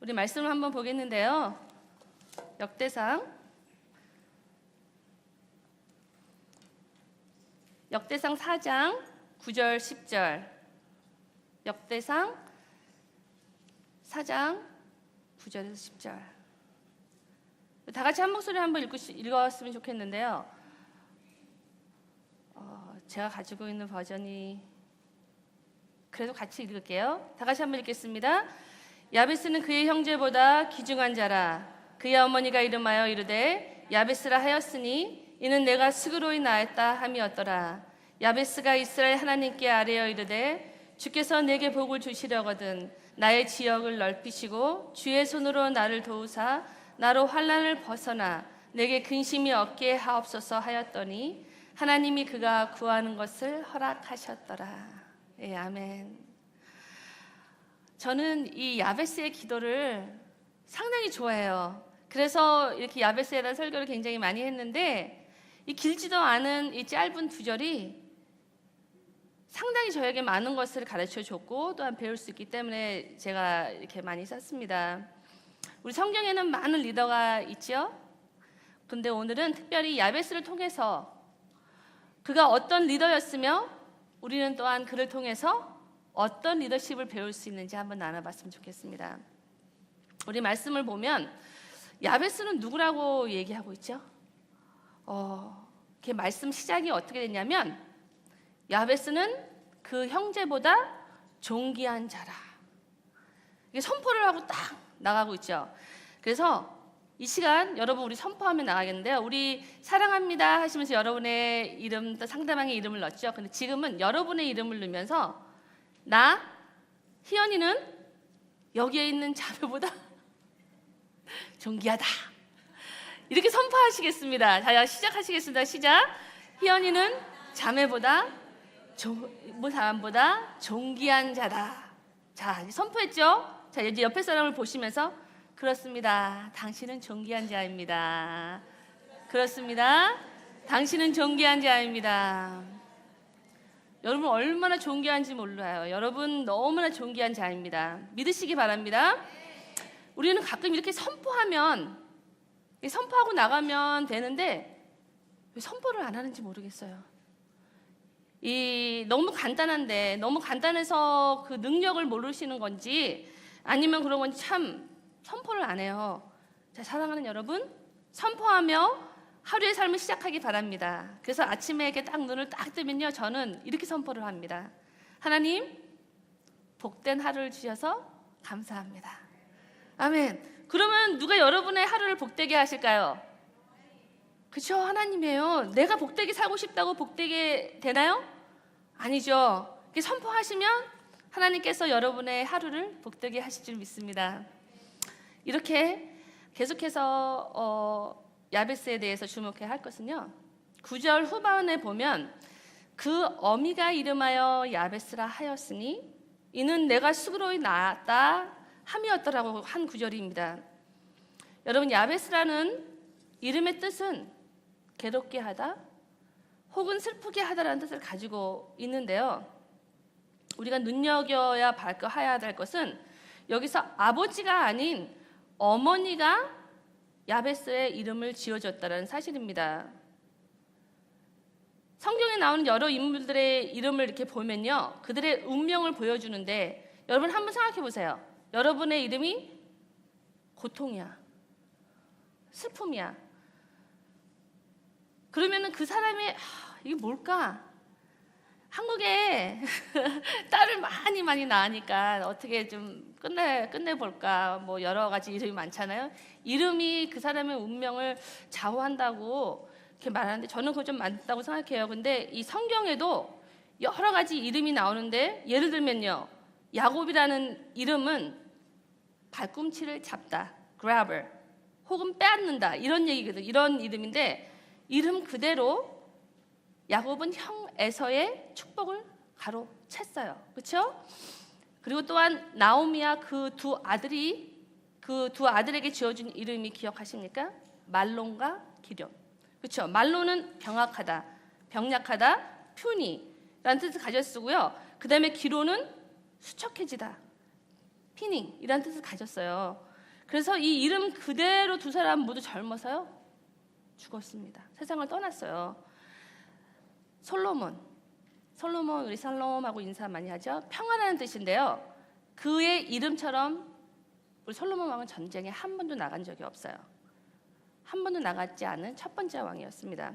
우리 말씀을 한번 보겠는데요. 역대상 4장 9절 10절. 역대상 4장 9절에서 10절. 다 같이 한 목소리 한번 읽었으면 좋겠는데요. 제가 가지고 있는 버전이 그래도 같이 읽을게요. 다 같이 한번 읽겠습니다. 야베스는 그의 형제보다 귀중한 자라. 그의 어머니가 이름하여 이르되 야베스라 하였으니 이는 내가 스그로이 낳았다 함이었더라. 야베스가 이스라엘 하나님께 아뢰어 이르되 주께서 내게 복을 주시려거든 나의 지역을 넓히시고 주의 손으로 나를 도우사 나로 환난을 벗어나 내게 근심이 없게 하옵소서 하였더니 하나님이 그가 구하는 것을 허락하셨더라. 예, 아멘. 저는 이 야베스의 기도를 상당히 좋아해요. 그래서 이렇게 야베스에 대한 설교를 굉장히 많이 했는데 이 길지도 않은 이 짧은 2절이 상당히 저에게 많은 것을 가르쳐 줬고 또한 배울 수 있기 때문에 제가 이렇게 많이 썼습니다. 우리 성경에는 많은 리더가 있죠. 근데 오늘은 특별히 야베스를 통해서 그가 어떤 리더였으며 우리는 또한 그를 통해서 어떤 리더십을 배울 수 있는지 한번 나눠봤으면 좋겠습니다. 우리 말씀을 보면 야베스는 누구라고 얘기하고 있죠? 그 말씀 시작이 어떻게 됐냐면 야베스는 그 형제보다 존귀한 자라. 이게 선포를 하고 딱 나가고 있죠. 그래서 이 시간 여러분 우리 선포하면 나가겠는데요. 우리 사랑합니다 하시면서 여러분의 이름, 상대방의 이름을 넣었죠. 근데 지금은 여러분의 이름을 넣으면서 나, 희연이는 여기에 있는 자매보다 존귀하다. 이렇게 선포하시겠습니다. 자, 시작하시겠습니다. 시작. 희연이는 자매보다 사람보다 존귀한 자다. 자, 선포했죠? 자, 이제 옆에 사람을 보시면서 그렇습니다. 당신은 존귀한 자입니다. 그렇습니다. 당신은 존귀한 자입니다. 여러분 얼마나 존귀한지 몰라요. 여러분 너무나 존귀한 자입니다. 믿으시기 바랍니다. 우리는 가끔 이렇게 선포하고 나가면 되는데 왜 선포를 안 하는지 모르겠어요. 너무 간단한데 너무 간단해서 그 능력을 모르시는 건지 아니면 그런 건지 참 선포를 안 해요. 자, 사랑하는 여러분, 선포하며 하루의 삶을 시작하기 바랍니다. 그래서 아침에 이렇게 딱 눈을 딱 뜨면요, 저는 이렇게 선포를 합니다. 하나님, 복된 하루를 주셔서 감사합니다. 아멘. 그러면 누가 여러분의 하루를 복되게 하실까요? 그렇죠, 하나님이에요. 내가 복되게 살고 싶다고 복되게 되나요? 아니죠. 이렇게 선포하시면 하나님께서 여러분의 하루를 복되게 하실 줄 믿습니다. 이렇게 계속해서 야베스에 대해서 주목해야 할 것은요, 9절 후반에 보면 그 어미가 이름하여 야베스라 하였으니 이는 내가 스그로이 낳았다 함이었더라고 한 구절입니다. 여러분, 야베스라는 이름의 뜻은 괴롭게 하다 혹은 슬프게 하다라는 뜻을 가지고 있는데요, 우리가 눈여겨야 하야 될 것은 여기서 아버지가 아닌 어머니가 야베스의 이름을 지어줬다는 사실입니다. 성경에 나오는 여러 인물들의 이름을 이렇게 보면요, 그들의 운명을 보여주는데 여러분 한번 생각해 보세요. 여러분의 이름이 고통이야, 슬픔이야. 그러면은 그 사람이 이게 뭘까? 한국에 딸을 많이 낳으니까 어떻게 좀 끝내볼까, 뭐 여러 가지 이름이 많잖아요. 이름이 그 사람의 운명을 좌우한다고 이렇게 말하는데 저는 그거 좀 맞다고 생각해요. 근데 이 성경에도 여러 가지 이름이 나오는데 예를 들면요, 야곱이라는 이름은 발꿈치를 잡다, grabber, 혹은 빼앗는다, 이런 얘기거든. 이런 이름인데 이름 그대로 야곱은 형 에서의 축복을 가로챘어요. 그렇죠? 그리고 또한 나오미와 그 두 아들에게 지어준 이름이 기억하십니까? 말론과 기럨. 그렇죠? 말론은 병약하다, 퓨니라는 뜻을 가져 쓰고요. 그 다음에 기럨은 수척해지다, 피닝이라는 뜻을 가졌어요. 그래서 이 이름 그대로 두 사람 모두 젊어서요 죽었습니다. 세상을 떠났어요. 솔로몬 우리 살롬하고 인사 많이 하죠. 평안하는 뜻인데요. 그의 이름처럼 우리 솔로몬 왕은 전쟁에 한 번도 나간 적이 없어요. 한 번도 나갔지 않은 첫 번째 왕이었습니다.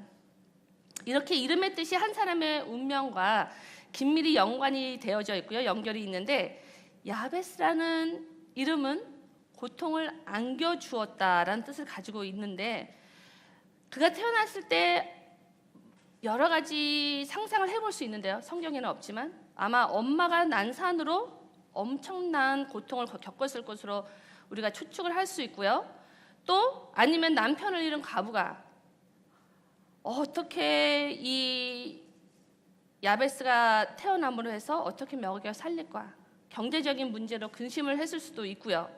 이렇게 이름의 뜻이 한 사람의 운명과 긴밀히 연관이 되어져 있고요. 연결이 있는데 야베스라는 이름은 고통을 안겨주었다라는 뜻을 가지고 있는데 그가 태어났을 때 여러 가지 상상을 해볼 수 있는데요. 성경에는 없지만 아마 엄마가 난산으로 엄청난 고통을 겪었을 것으로 우리가 추측을 할 수 있고요. 또 아니면 남편을 잃은 과부가 어떻게 이 야베스가 태어남으로 해서 어떻게 먹여 살릴까 경제적인 문제로 근심을 했을 수도 있고요.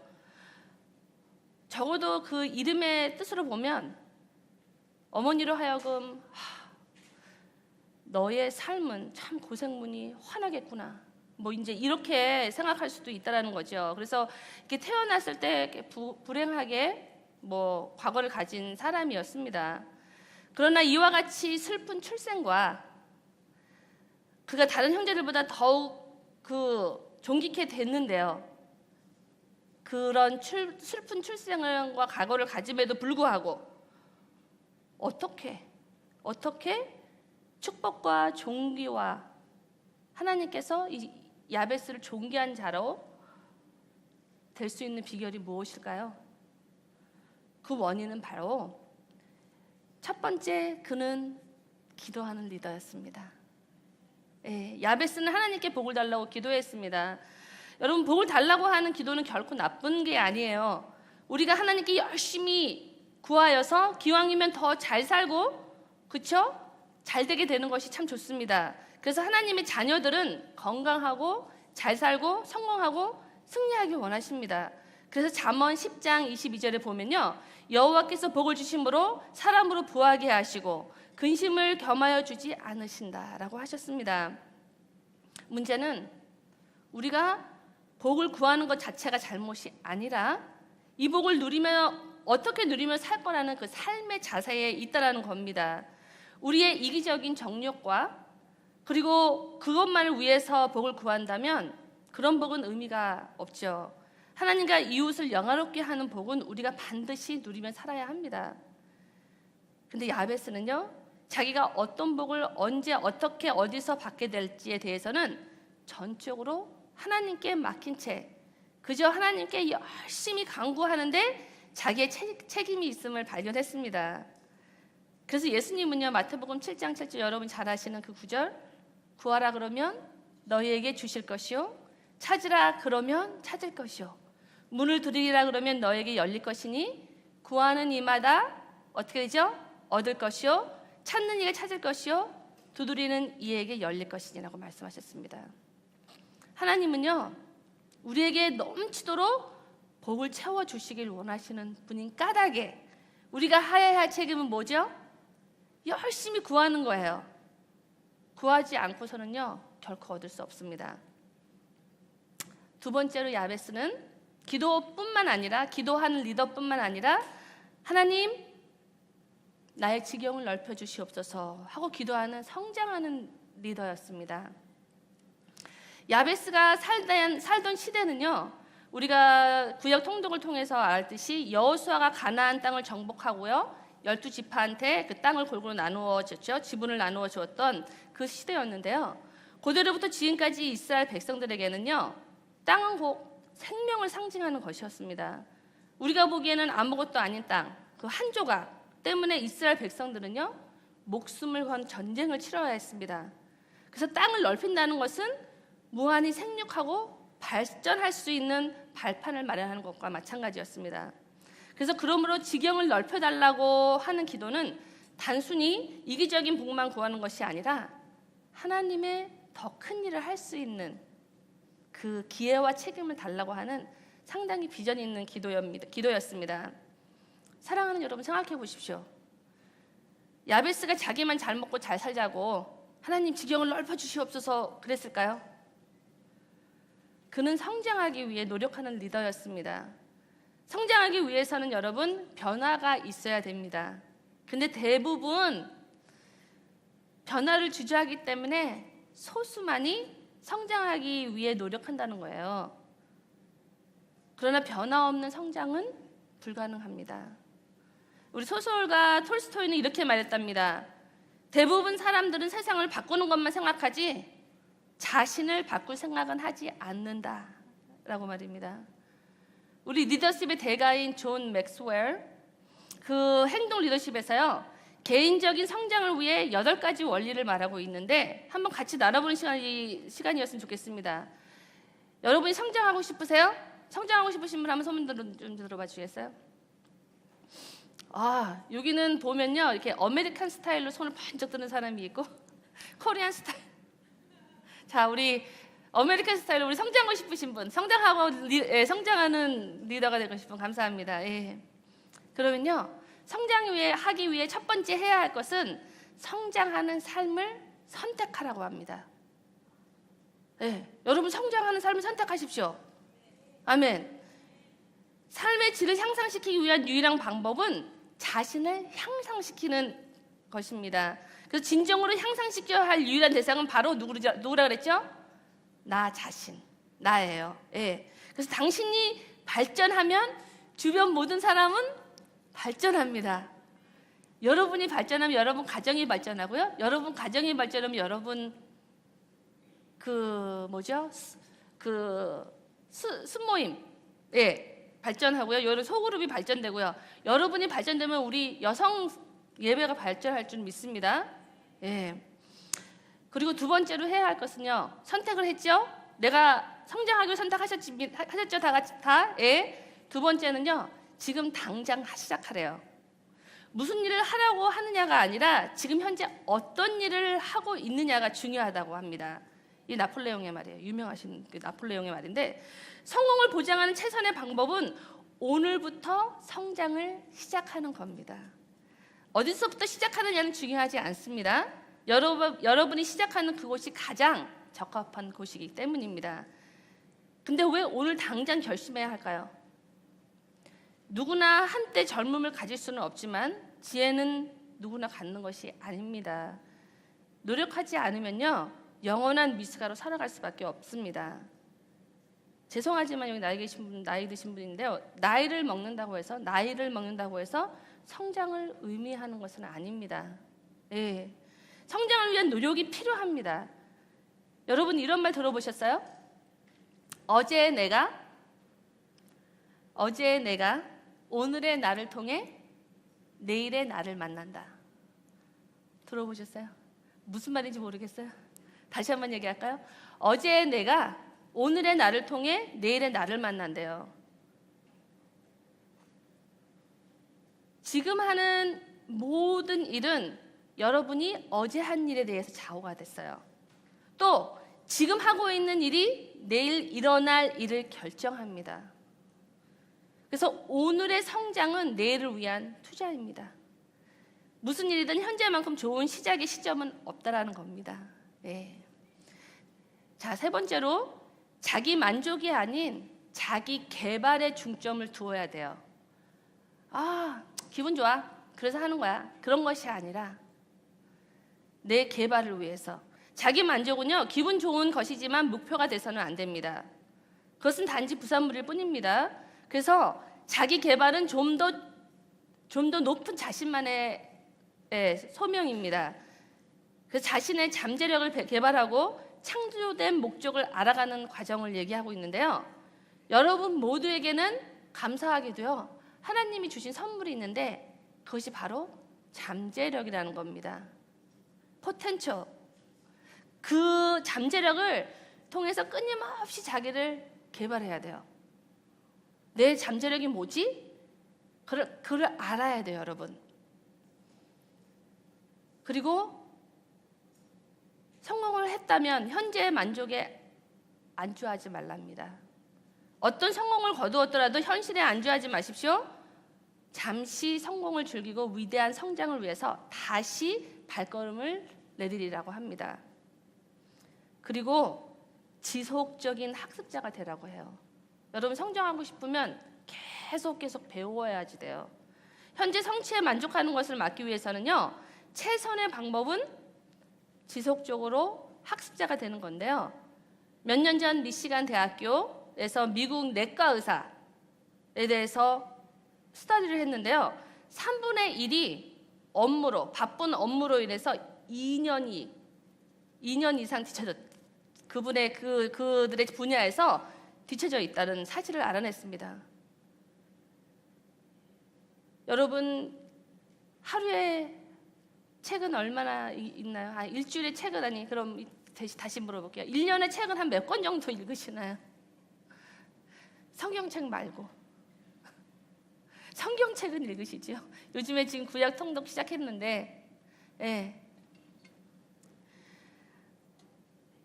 적어도 그 이름의 뜻으로 보면 어머니로 하여금 너의 삶은 참 고생문이 환하겠구나 뭐 이제 이렇게 생각할 수도 있다라는 거죠. 그래서 이렇게 태어났을 때 불행하게 뭐 과거를 가진 사람이었습니다. 그러나 이와 같이 슬픈 출생과 그가 다른 형제들보다 더욱 존귀케 됐는데요. 그런 슬픈 출생과 과거를 가짐에도 불구하고 어떻게 축복과 존귀와 하나님께서 이 야베스를 존귀한 자로 될 수 있는 비결이 무엇일까요? 그 원인은 바로 첫 번째 그는 기도하는 리더였습니다. 야베스는 하나님께 복을 달라고 기도했습니다. 여러분 복을 달라고 하는 기도는 결코 나쁜 게 아니에요. 우리가 하나님께 열심히 구하여서 기왕이면 더 잘 살고 그쵸? 잘 되게 되는 것이 참 좋습니다. 그래서 하나님의 자녀들은 건강하고 잘 살고 성공하고 승리하길 원하십니다. 그래서 잠언 10장 22절에 보면요. 여호와께서 복을 주심으로 사람으로 부하게 하시고 근심을 겸하여 주지 않으신다라고 하셨습니다. 문제는 우리가 복을 구하는 것 자체가 잘못이 아니라 이 복을 어떻게 누리며 살 거라는 그 삶의 자세에 있다라는 겁니다. 우리의 이기적인 정욕과 그리고 그것만을 위해서 복을 구한다면 그런 복은 의미가 없죠. 하나님과 이웃을 영화롭게 하는 복은 우리가 반드시 누리며 살아야 합니다. 근데 야베스는요, 자기가 어떤 복을 언제 어떻게 어디서 받게 될지에 대해서는 전적으로 하나님께 맡긴 채 그저 하나님께 열심히 간구하는데 자기의 책임이 있음을 발견했습니다. 그래서 예수님은요, 마태복음 7장 7절 여러분 잘 아시는 그 구절, 구하라 그러면 너희에게 주실 것이요 찾으라 그러면 찾을 것이요 문을 두드리라 그러면 너에게 열릴 것이니 구하는 이마다 어떻게 되죠? 얻을 것이요 찾는 이가 찾을 것이요 두드리는 이에게 열릴 것이니라고 말씀하셨습니다. 하나님은요, 우리에게 넘치도록 복을 채워주시길 원하시는 분인 까닭에 우리가 하여야 할 책임은 뭐죠? 열심히 구하는 거예요. 구하지 않고서는요 결코 얻을 수 없습니다. 두 번째로 야베스는 기도뿐만 아니라 기도하는 리더뿐만 아니라 하나님 나의 지경을 넓혀 주시옵소서 하고 기도하는 성장하는 리더였습니다. 야베스가 살던 시대는요, 우리가 구약 통독을 통해서 알듯이 여호수아가 가나안 땅을 정복하고요 12지파한테 그 땅을 골고루 나누어 줬죠. 지분을 나누어 주었던 그 시대였는데요. 고대로부터 지금까지 이스라엘 백성들에게는요, 땅은 곧 생명을 상징하는 것이었습니다. 우리가 보기에는 아무것도 아닌 땅, 그 한 조각 때문에 이스라엘 백성들은요, 목숨을 건 전쟁을 치러야 했습니다. 그래서 땅을 넓힌다는 것은 무한히 생육하고 발전할 수 있는 발판을 마련하는 것과 마찬가지였습니다. 그래서 그러므로 지경을 넓혀달라고 하는 기도는 단순히 이기적인 복만 구하는 것이 아니라 하나님의 더 큰 일을 할 수 있는 그 기회와 책임을 달라고 하는 상당히 비전 있는 기도였습니다. 사랑하는 여러분 생각해 보십시오. 야베스가 자기만 잘 먹고 잘 살자고 하나님 지경을 넓혀 주시옵소서 그랬을까요? 그는 성장하기 위해 노력하는 리더였습니다. 성장하기 위해서는 여러분 변화가 있어야 됩니다. 근데 대부분 변화를 주저하기 때문에 소수만이 성장하기 위해 노력한다는 거예요. 그러나 변화 없는 성장은 불가능합니다. 우리 소설가 톨스토이는 이렇게 말했답니다. 대부분 사람들은 세상을 바꾸는 것만 생각하지 자신을 바꿀 생각은 하지 않는다 라고 말입니다. 우리 리더십의 대가인 존 맥스웰, 그 행동 리더십에서요, 개인적인 성장을 위해 8가지 원리를 말하고 있는데 한번 같이 나눠보는 시간이었으면 좋겠습니다. 여러분이 성장하고 싶으세요? 성장하고 싶으신 분 한번 소문 좀 들어봐 주시겠어요? 여기는 보면요, 이렇게 아메리칸 스타일로 손을 번쩍 드는 사람이 있고 코리안 스타일. 자, 우리 아메리칸 스타일로 우리 성장하고 싶으신 분, 성장하는 리더가 되고 싶은 분, 감사합니다. 예. 그러면요, 하기 위해 첫 번째 해야 할 것은 성장하는 삶을 선택하라고 합니다. 예. 여러분 성장하는 삶을 선택하십시오. 아멘. 삶의 질을 향상시키기 위한 유일한 방법은 자신을 향상시키는 것입니다. 그래서 진정으로 향상시켜야 할 유일한 대상은 바로 누구라 그랬죠? 나 자신, 나예요. 예. 그래서 당신이 발전하면 주변 모든 사람은 발전합니다. 여러분이 발전하면 여러분 가정이 발전하고요. 여러분 가정이 발전하면 여러분 순모임, 예, 발전하고요. 여러분 소그룹이 발전되고요. 여러분이 발전되면 우리 여성 예배가 발전할 줄 믿습니다. 예. 그리고 두 번째로 해야 할 것은요, 선택을 했죠? 내가 성장하기로 하셨죠? 다 같이 다? 예. 두 번째는요, 지금 당장 시작하래요. 무슨 일을 하려고 하느냐가 아니라 지금 현재 어떤 일을 하고 있느냐가 중요하다고 합니다. 이 나폴레옹의 말이에요. 유명하신 그 나폴레옹의 말인데, 성공을 보장하는 최선의 방법은 오늘부터 성장을 시작하는 겁니다. 어디서부터 시작하느냐는 중요하지 않습니다. 여러분이 시작하는 그곳이 가장 적합한 곳이기 때문입니다. 근데 왜 오늘 당장 결심해야 할까요? 누구나 한때 젊음을 가질 수는 없지만 지혜는 누구나 갖는 것이 아닙니다. 노력하지 않으면요, 영원한 미숙아로 살아갈 수밖에 없습니다. 죄송하지만 여기 나이 드신 분인데요, 나이를 먹는다고 해서 성장을 의미하는 것은 아닙니다. 예. 성장을 위한 노력이 필요합니다. 여러분 이런 말 들어보셨어요? 어제의 내가 오늘의 나를 통해 내일의 나를 만난다. 들어보셨어요? 무슨 말인지 모르겠어요? 다시 한번 얘기할까요? 어제의 내가 오늘의 나를 통해 내일의 나를 만난대요. 지금 하는 모든 일은 여러분이 어제 한 일에 대해서 좌우가 됐어요. 또 지금 하고 있는 일이 내일 일어날 일을 결정합니다. 그래서 오늘의 성장은 내일을 위한 투자입니다. 무슨 일이든 현재만큼 좋은 시작의 시점은 없다라는 겁니다. 네. 자, 세 번째로 자기 만족이 아닌 자기 개발에 중점을 두어야 돼요. 기분 좋아, 그래서 하는 거야. 그런 것이 아니라 내 개발을 위해서. 자기 만족은요, 기분 좋은 것이지만 목표가 돼서는 안 됩니다. 그것은 단지 부산물일 뿐입니다. 그래서 자기 개발은 좀 더 높은 자신만의 소명입니다. 그래서 자신의 잠재력을 개발하고 창조된 목적을 알아가는 과정을 얘기하고 있는데요. 여러분 모두에게는 감사하게도요, 하나님이 주신 선물이 있는데 그것이 바로 잠재력이라는 겁니다. 포텐셜. 그 잠재력을 통해서 끊임없이 자기를 개발해야 돼요. 내 잠재력이 뭐지? 그걸 알아야 돼요, 여러분. 그리고 성공을 했다면 현재의 만족에 안주하지 말랍니다. 어떤 성공을 거두었더라도 현실에 안주하지 마십시오. 잠시 성공을 즐기고 위대한 성장을 위해서 다시 발걸음을 내디리라고 합니다. 그리고 지속적인 학습자가 되라고 해요. 여러분 성장하고 싶으면 계속 배워야지 돼요. 현재 성취에 만족하는 것을 막기 위해서는요, 최선의 방법은 지속적으로 학습자가 되는 건데요. 몇 년 전 미시간 대학교에서 미국 내과 의사에 대해서 스터디를 했는데요. 3분의 1이 바쁜 업무로 인해서 2년 이상 그들의 분야에서 뒤처져 있다는 사실을 알아냈습니다. 여러분, 하루에 책은 얼마나 읽나요? 일주일에 책은 아니, 그럼 다시 물어볼게요. 1년에 책은 한 몇 권 정도 읽으시나요? 성경책 말고. 성경책은 읽으시죠? 요즘에 지금 구약 통독 시작했는데, 예.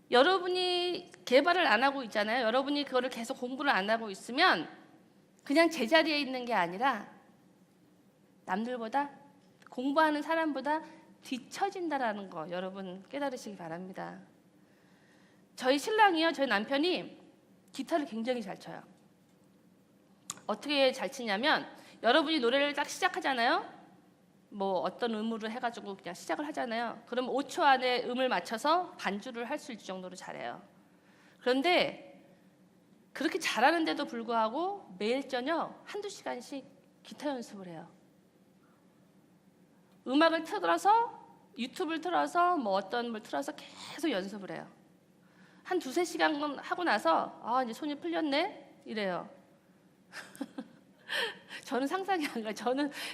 여러분이 개발을 안 하고 있잖아요. 여러분이 그거를 계속 공부를 안 하고 있으면 그냥 제자리에 있는 게 아니라 남들보다, 공부하는 사람보다 뒤처진다라는 거 여러분 깨달으시기 바랍니다. 저희 남편이 기타를 굉장히 잘 쳐요. 어떻게 잘 치냐면, 여러분이 노래를 딱 시작하잖아요. 뭐 어떤 음으로 해가지고 그냥 시작을 하잖아요. 그럼 5초 안에 음을 맞춰서 반주를 할 수 있을 정도로 잘해요. 그런데 그렇게 잘하는데도 불구하고 매일 저녁 1~2시간씩 기타 연습을 해요. 음악을 틀어서, 유튜브를 틀어서, 뭐 어떤 걸 틀어서 계속 연습을 해요. 한 2~3시간 하고 나서 이제 손이 풀렸네 이래요. 저는 상상이 안 가요.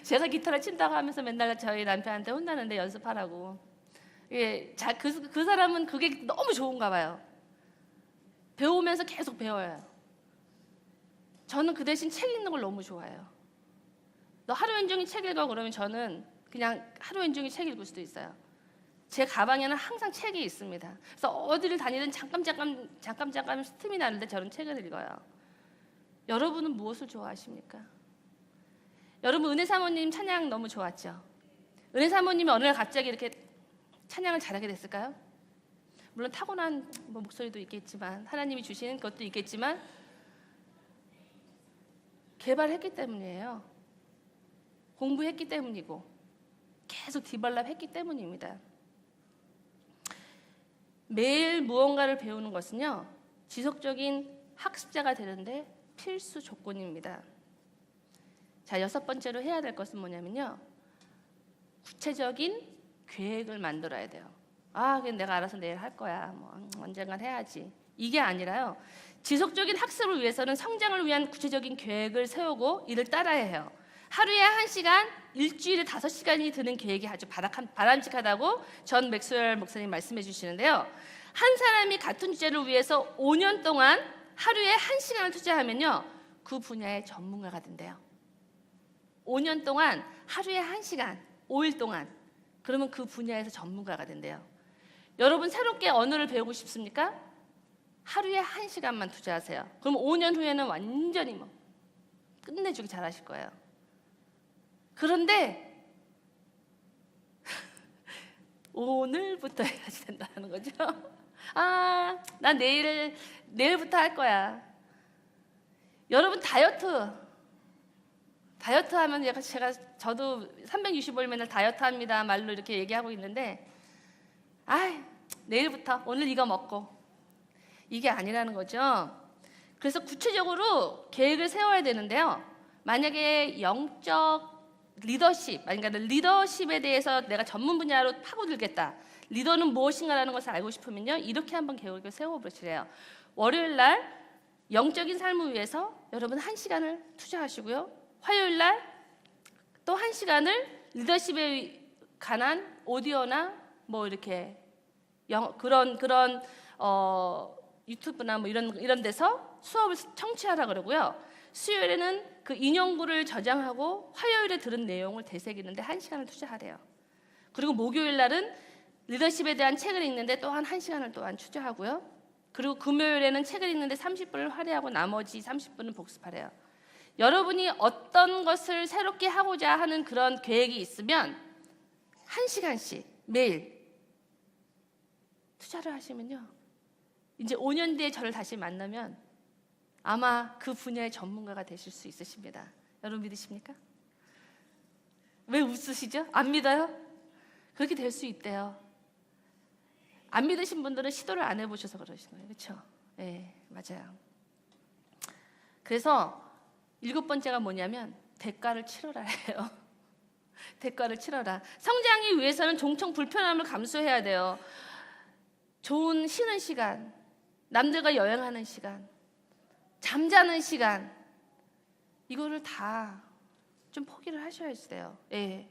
제가 기타를 친다고 하면서 맨날 저희 남편한테 혼나는데, 연습하라고. 그 사람은 그게 너무 좋은가 봐요. 배우면서 계속 배워요. 저는 그 대신 책 읽는 걸 너무 좋아해요. 너 하루 온종일 책 읽어 그러면 저는 그냥 하루 온종일 책 읽을 수도 있어요. 제 가방에는 항상 책이 있습니다. 그래서 어디를 다니든 잠깐 틈이 나는데 저는 책을 읽어요. 여러분은 무엇을 좋아하십니까? 여러분, 은혜 사모님 찬양 너무 좋았죠? 은혜 사모님이 어느 날 갑자기 이렇게 찬양을 잘하게 됐을까요? 물론 타고난 목소리도 있겠지만, 하나님이 주신 것도 있겠지만, 개발했기 때문이에요. 공부했기 때문이고 계속 디벨롭 했기 때문입니다. 매일 무언가를 배우는 것은요, 지속적인 학습자가 되는데 필수 조건입니다. 자, 6번째로 해야 될 것은 뭐냐면요, 구체적인 계획을 만들어야 돼요. 그냥 내가 알아서 내일 할 거야, 언젠간 해야지, 이게 아니라요, 지속적인 학습을 위해서는 성장을 위한 구체적인 계획을 세우고 이를 따라야 해요. 하루에 1시간, 일주일에 5시간이 드는 계획이 아주 바람직하다고 전 맥스웰 목사님 말씀해 주시는데요. 한 사람이 같은 주제를 위해서 5년 동안 하루에 1시간을 투자하면요, 그 분야의 전문가가 된대요. 5년 동안 하루에 1시간, 5일 동안, 그러면 그 분야에서 전문가가 된대요. 여러분, 새롭게 언어를 배우고 싶습니까? 하루에 1시간만 투자하세요. 그럼 5년 후에는 완전히 끝내주기 잘하실 거예요. 그런데 오늘부터 해야지 된다는 거죠. 난 내일부터 할 거야. 여러분, 다이어트 하면 저도 365일 맨날 다이어트 합니다 말로 이렇게 얘기하고 있는데, 내일부터 오늘 이거 먹고, 이게 아니라는 거죠. 그래서 구체적으로 계획을 세워야 되는데요. 만약에 영적 그러니까 리더십에 대해서 내가 전문 분야로 파고들겠다, 리더는 무엇인가라는 것을 알고 싶으면요, 이렇게 한번 계획을 세워보시래요. 월요일 날 영적인 삶을 위해서 여러분 1시간을 투자하시고요, 화요일 날 또 1시간을 리더십에 관한 오디오나 이렇게 그런 유튜브나 이런 데서 수업을 청취하라 그러고요. 수요일에는 그 인용구를 저장하고 화요일에 들은 내용을 되새기는데 1시간을 투자하래요. 그리고 목요일 날은 리더십에 대한 책을 읽는데 또한 1시간을 또한 투자하고요. 그리고 금요일에는 책을 읽는데 30분을 할애하고 나머지 30분은 복습하래요. 여러분이 어떤 것을 새롭게 하고자 하는 그런 계획이 있으면 1시간씩 매일 투자를 하시면요, 이제 5년 뒤에 저를 다시 만나면 아마 그 분야의 전문가가 되실 수 있으십니다. 여러분 믿으십니까? 왜 웃으시죠? 안 믿어요? 그렇게 될 수 있대요. 안 믿으신 분들은 시도를 안 해보셔서 그러시는 거예요. 그렇죠? 네, 맞아요. 그래서 7번째가 뭐냐면 대가를 치러라예요. 대가를 치러라. 성장하기 위해서는 종종 불편함을 감수해야 돼요. 좋은 쉬는 시간, 남들과 여행하는 시간, 잠자는 시간, 이거를 다 좀 포기를 하셔야 돼요. 예.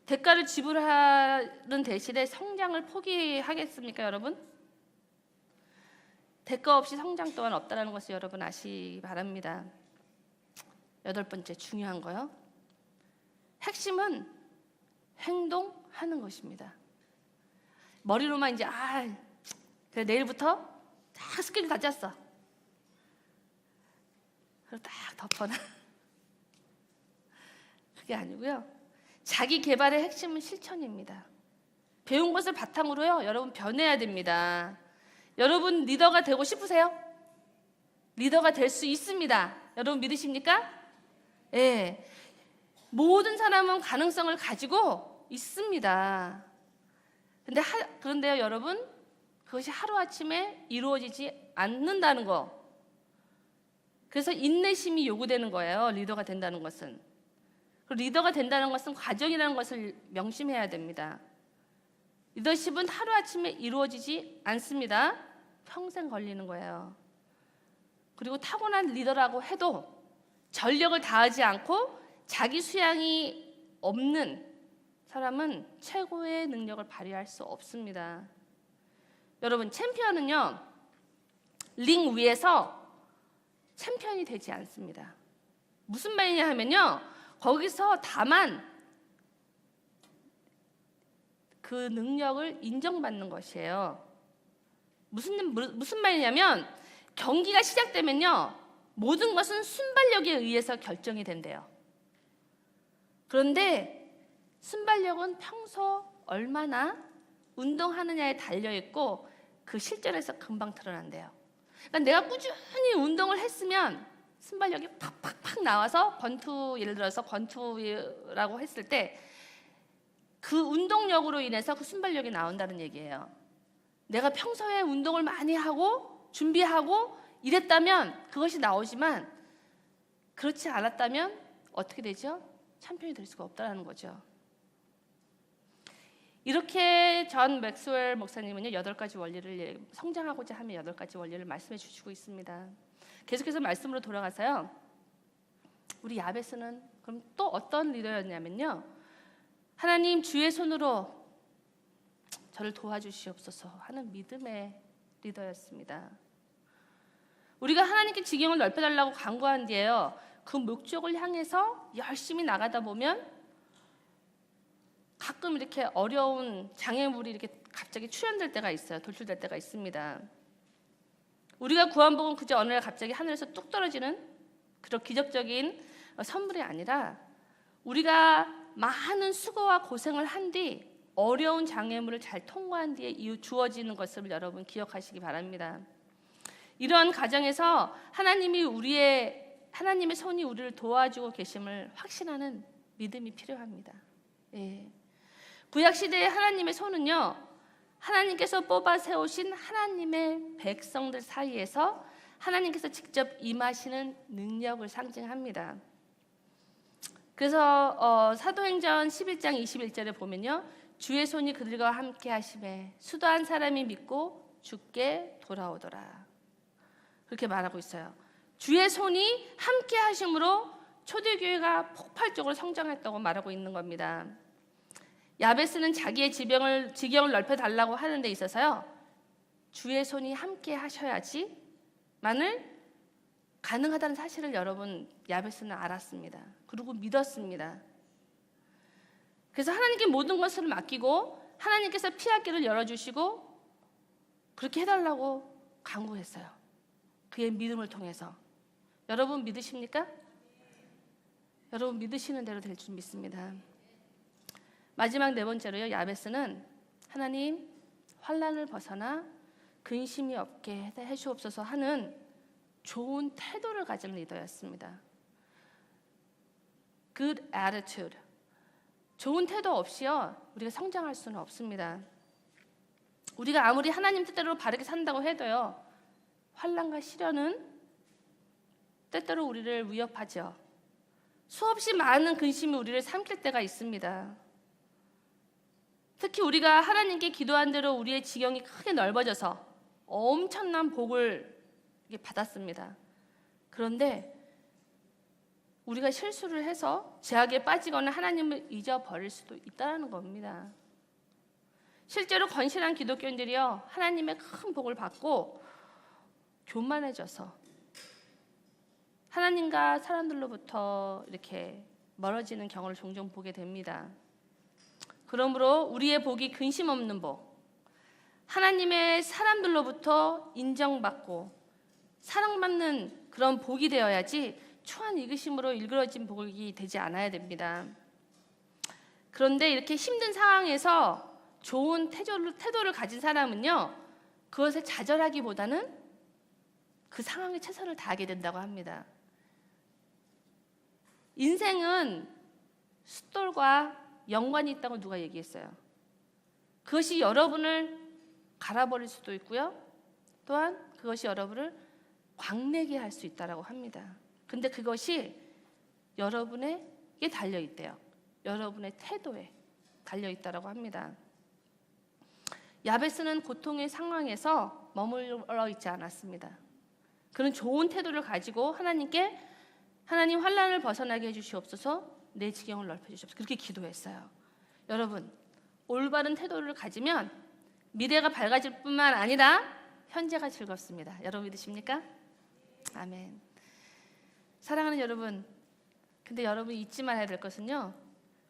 대가를 지불하는 대신에 성장을 포기하겠습니까, 여러분? 대가 없이 성장 또한 없다는 것을 여러분 아시기 바랍니다. 8번째 중요한 거요. 핵심은 행동하는 것입니다. 머리로만 이제 그래 내일부터 딱 스케줄 다 짰어. 그리고 딱 덮어놔. 그게 아니고요. 자기 개발의 핵심은 실천입니다. 배운 것을 바탕으로요. 여러분 변해야 됩니다. 여러분 리더가 되고 싶으세요? 리더가 될 수 있습니다. 여러분 믿으십니까? 예. 모든 사람은 가능성을 가지고 있습니다. 그런데요, 여러분, 그것이 하루아침에 이루어지지 않는다는 거. 그래서 인내심이 요구되는 거예요, 리더가 된다는 것은. 그리고 리더가 된다는 것은 과정이라는 것을 명심해야 됩니다. 리더십은 하루아침에 이루어지지 않습니다. 평생 걸리는 거예요. 그리고 타고난 리더라고 해도 전력을 다하지 않고 자기 수양이 없는 사람은 최고의 능력을 발휘할 수 없습니다. 여러분, 챔피언은요, 링 위에서 챔피언이 되지 않습니다. 무슨 말이냐 하면요, 거기서 다만 그 능력을 인정받는 것이에요. 무슨 말이냐면 경기가 시작되면요, 모든 것은 순발력에 의해서 결정이 된대요. 그런데 순발력은 평소 얼마나 운동하느냐에 달려있고 그 실전에서 금방 드러난대요. 그러니까 내가 꾸준히 운동을 했으면 순발력이 팍팍팍 나와서 예를 들어서 권투라고 했을 때 그 운동력으로 인해서 그 순발력이 나온다는 얘기예요. 내가 평소에 운동을 많이 하고 준비하고 이랬다면 그것이 나오지만 그렇지 않았다면 어떻게 되죠? 챔피언이 될 수가 없다는 거죠. 이렇게 존 맥스웰 목사님은요, 8가지 원리를, 성장하고자 하면 8가지 원리를 말씀해 주시고 있습니다. 계속해서 말씀으로 돌아가서요, 우리 야베스는 그럼 또 어떤 리더였냐면요, 하나님 주의 손으로 저를 도와주시옵소서 하는 믿음의 리더였습니다. 우리가 하나님께 지경을 넓혀달라고 간구한 뒤에요, 그 목적을 향해서 열심히 나가다 보면 가끔 이렇게 어려운 장애물이 이렇게 갑자기 출현될 때가 있어요. 돌출될 때가 있습니다. 우리가 구한 복은 그저 어느 날 갑자기 하늘에서 뚝 떨어지는 그런 기적적인 선물이 아니라 우리가 많은 수고와 고생을 한 뒤 어려운 장애물을 잘 통과한 뒤에 주어지는 것을 여러분 기억하시기 바랍니다. 이러한 과정에서 하나님의 손이 우리를 도와주고 계심을 확신하는 믿음이 필요합니다. 예. 구약 시대의 하나님의 손은요, 하나님께서 뽑아 세우신 하나님의 백성들 사이에서 하나님께서 직접 임하시는 능력을 상징합니다. 그래서 사도행전 11장 21절에 보면요, 주의 손이 그들과 함께 하심에 수도한 사람이 믿고 주께 돌아오더라, 그렇게 말하고 있어요. 주의 손이 함께 하심으로 초대교회가 폭발적으로 성장했다고 말하고 있는 겁니다. 야베스는 자기의 지경을 넓혀달라고 하는 데 있어서요, 주의 손이 함께 하셔야지만을 가능하다는 사실을 여러분 야베스는 알았습니다. 그리고 믿었습니다. 그래서 하나님께 모든 것을 맡기고 하나님께서 피할 길을 열어주시고 그렇게 해달라고 간구했어요. 그의 믿음을 통해서. 여러분 믿으십니까? 여러분 믿으시는 대로 될 줄 믿습니다. 마지막 4번째로요, 야베스는 하나님 환난을 벗어나 근심이 없게 해주옵소서 하는 좋은 태도를 가진 리더였습니다. Good attitude. 좋은 태도 없이요, 우리가 성장할 수는 없습니다. 우리가 아무리 하나님 뜻대로 바르게 산다고 해도요, 환난과 시련은 때때로 우리를 위협하죠. 수없이 많은 근심이 우리를 삼킬 때가 있습니다. 특히 우리가 하나님께 기도한 대로 우리의 지경이 크게 넓어져서 엄청난 복을 받았습니다. 그런데 우리가 실수를 해서 죄악에 빠지거나 하나님을 잊어버릴 수도 있다는 겁니다. 실제로 건실한 기독교인들이요, 하나님의 큰 복을 받고 교만해져서 하나님과 사람들로부터 이렇게 멀어지는 경우를 종종 보게 됩니다. 그러므로 우리의 복이 근심 없는 복, 하나님의 사람들로부터 인정받고 사랑받는 그런 복이 되어야지 추한 이기심으로 일그러진 복이 되지 않아야 됩니다. 그런데 이렇게 힘든 상황에서 좋은 태도를 가진 사람은요, 그것을 좌절하기보다는 그 상황에 최선을 다하게 된다고 합니다. 인생은 숫돌과 연관이 있다고 누가 얘기했어요. 그것이 여러분을 갈아버릴 수도 있고요, 또한 그것이 여러분을 광내게 할 수 있다고 합니다. 근데 그것이 여러분에게 달려있대요. 여러분의 태도에 달려있다고 합니다. 야베스는 고통의 상황에서 머물러 있지 않았습니다. 그는 좋은 태도를 가지고 하나님께, 하나님 환난을 벗어나게 해주시옵소서, 내 지경을 넓혀주시옵소서, 그렇게 기도했어요. 여러분, 올바른 태도를 가지면 미래가 밝아질 뿐만 아니라 현재가 즐겁습니다. 여러분 믿으십니까? 아멘. 사랑하는 여러분, 근데 여러분이 잊지 말아야 될 것은요,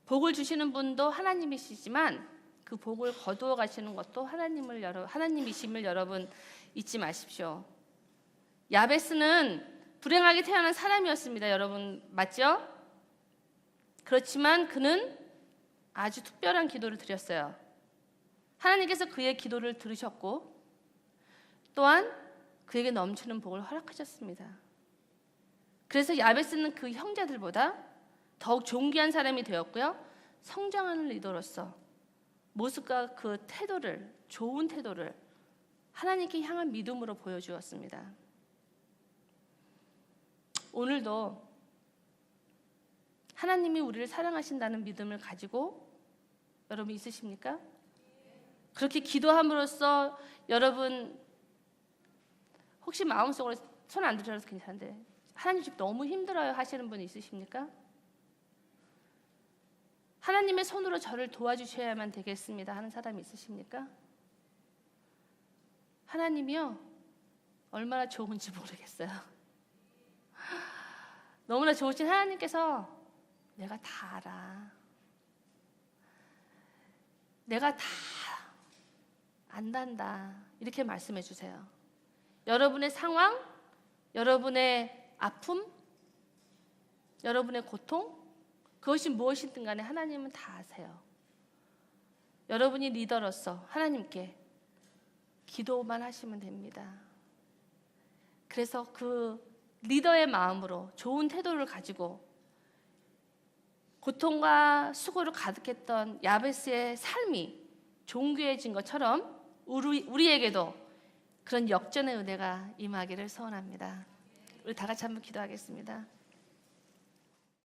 복을 주시는 분도 하나님이시지만 그 복을 거두어 가시는 것도 하나님이심을 여러분 잊지 마십시오. 야베스는 불행하게 태어난 사람이었습니다. 여러분 맞죠? 그렇지만 그는 아주 특별한 기도를 드렸어요. 하나님께서 그의 기도를 들으셨고 또한 그에게 넘치는 복을 허락하셨습니다. 그래서 야베스는 그 형제들보다 더욱 존귀한 사람이 되었고요, 성장하는 리더로서 모습과 그 태도를, 좋은 태도를 하나님께 향한 믿음으로 보여주었습니다. 오늘도 하나님이 우리를 사랑하신다는 믿음을 가지고 여러분 있으십니까? 그렇게 기도함으로써 여러분 혹시 마음속으로 손 안 들어서 괜찮은데 하나님 집 너무 힘들어요 하시는 분 있으십니까? 하나님의 손으로 저를 도와주셔야만 되겠습니다 하는 사람이 있으십니까? 하나님이요, 얼마나 좋은지 모르겠어요. 너무나 좋으신 하나님께서 내가 다 알아, 내가 다 안단다, 이렇게 말씀해 주세요. 여러분의 상황, 여러분의 아픔, 여러분의 고통, 그것이 무엇이든 간에 하나님은 다 아세요. 여러분이 리더로서 하나님께 기도만 하시면 됩니다. 그래서 그 리더의 마음으로 좋은 태도를 가지고 고통과 수고를 가득했던 야베스의 삶이 존귀해진 것처럼 우리에게도 그런 역전의 은혜가 임하기를 소원합니다. 우리 다 같이 한번 기도하겠습니다.